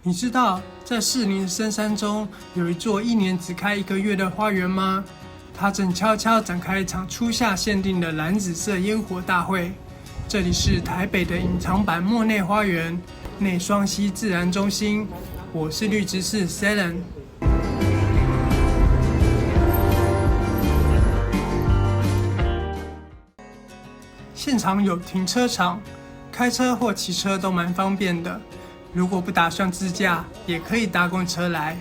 你知道在士林深山中有一座一年只開1個月的花園嗎？它正悄悄展開一場初夏限定的藍紫色煙火大會。這裡是台北的隱藏版莫內花園內雙溪自然中心，我是綠執事 Selen。現場有停車場，開車或騎車都蠻方便的。如果不打算自駕，也可以搭公車來。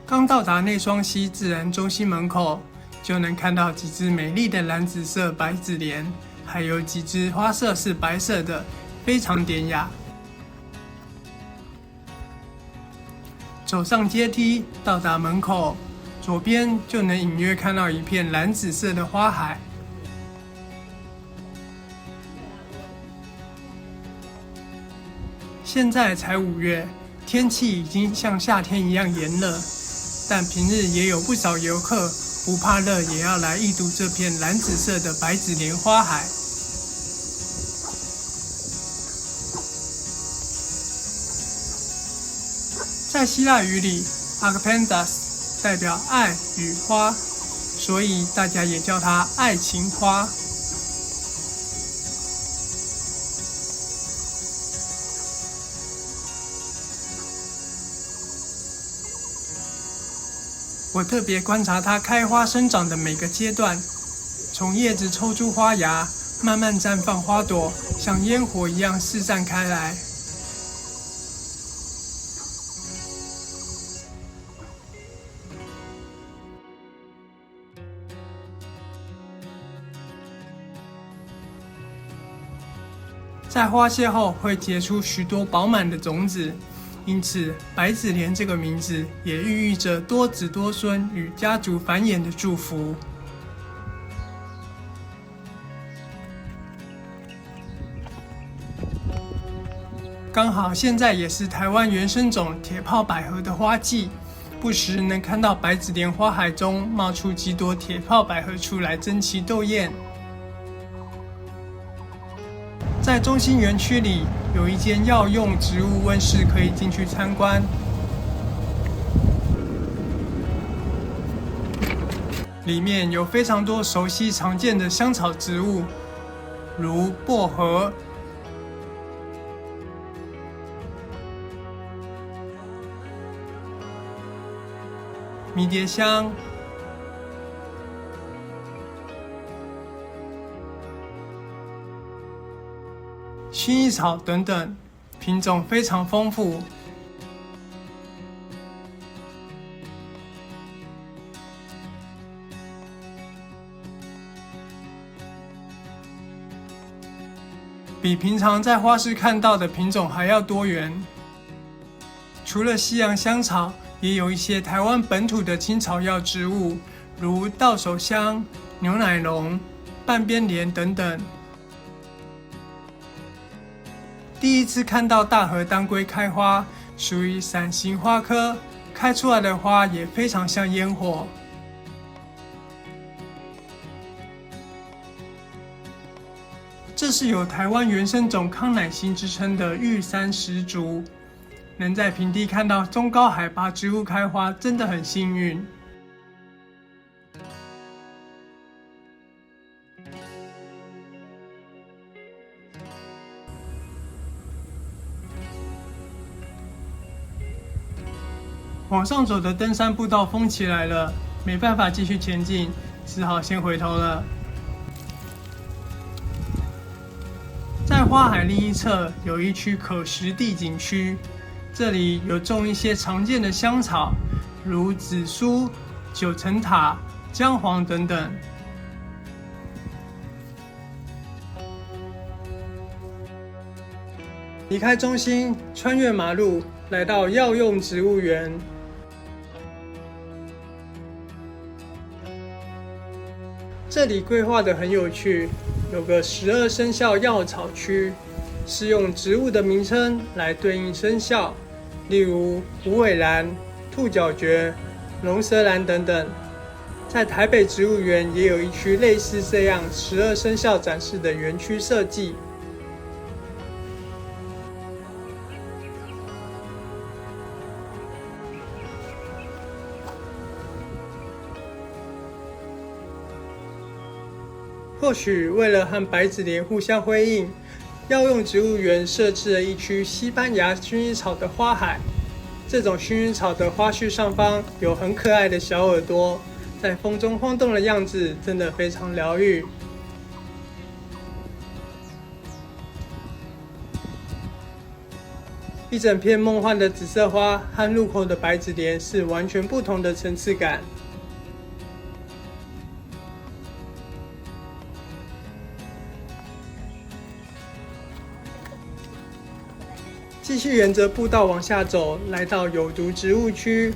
剛到達內雙溪自然中心門口，就能看到幾隻美麗的藍紫色白紙蓮，還有幾隻花色是白色的，非常典雅。走上階梯，到達門口，左邊就能隱約看到一片藍紫色的花海。現在才5月，天氣已經像夏天一樣炎熱，但平日也有不少遊客不怕熱也要來一睹這片藍紫色的白紙蓮花海。在希臘語裡 Agapanthus 代表愛與花，所以大家也叫它愛情花。我特別觀察它開花生長的每個階段，從葉子抽出花芽，慢慢綻放花朵，像煙火一樣四散開來。在花謝後會結出許多飽滿的種子。因此，白紙蓮這個名字也寓意着多子多孫與家族繁衍的祝福。剛好現在也是台灣原生種鐵炮百合的花季，不時能看到白紙蓮花海中冒出幾朵鐵炮百合出來爭奇鬥豔。在中心園區裡有一間藥用植物溫室，可以進去參觀。裡面有非常多熟悉常見的香草植物，如薄荷、迷迭香、薰衣草等等，品種非常豐富。比平常在花市看到的品種還要多元。除了西洋香草，也有一些台灣本土的青草藥植物，如稻手香、牛奶龍、半邊蓮等等。第一次看到大和當歸開花，屬於傘形花科，開出來的花也非常像煙火。這是有台灣原生種康乃馨之稱的玉山石竹，能在平地看到中高海拔植物開花，真的很幸運。往上走的登山步道封起來了，沒辦法繼續前進，只好先回頭了。在花海另一側有一區可食地景區，這裡有種一些常見的香草，如紫蘇、九層塔、薑黃等等。離開中心，穿越馬路，來到藥用植物園。這裡規劃得很有趣，有個12生肖藥草區，是用植物的名稱來對應生肖，例如虎尾蘭、兔角蕨、龍舌蘭等等。在台北植物園也有一區類似這樣12生肖展示的園區設計。或許為了和白子蓮互相輝映，藥用植物園設置了一區西班牙薰衣草的花海。這種薰衣草的花序上方有很可愛的小耳朵，在風中晃動的樣子真的非常療癒。一整片夢幻的紫色花和入口的白子蓮是完全不同的層次感。繼續沿着步道往下走，來到有毒植物區。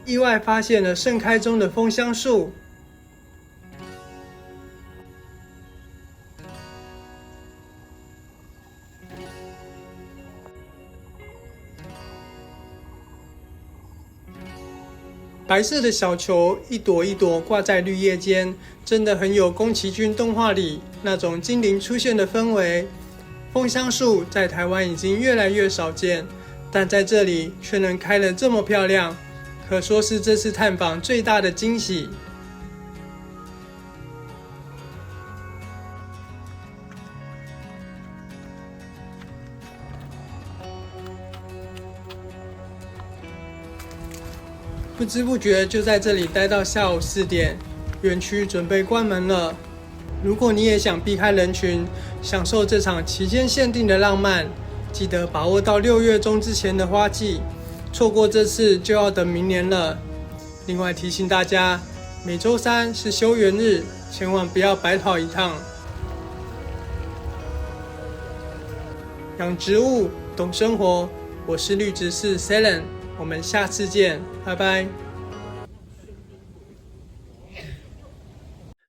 意外發現了盛開中的楓香樹。白色的小球一朵一朵掛在綠葉間，真的很有宮崎駿動畫裡那種精靈出現的氛圍。楓香樹在台灣已經越來越少見，但在這裡卻能開得這麼漂亮，可說是這次探訪最大的驚喜。不知不覺就在這裡待到下午4點，園區準備關門了。如果你也想避開人群，享受這場期間限定的浪漫，記得把握到6月中之前的花季，錯過這次就要等明年了。另外提醒大家，每週3是休園日，千萬不要白跑一趟。養植物，懂生活，我是綠執事 Selen。我們下次見，拜拜。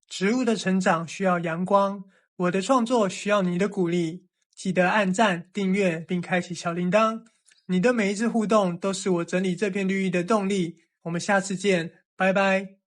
植物的成長需要陽光，我的創作需要你的鼓勵。記得按讚、訂閱並開啟小鈴鐺，你的每一次互動都是我整理這片綠意的動力。我們下次見，拜拜。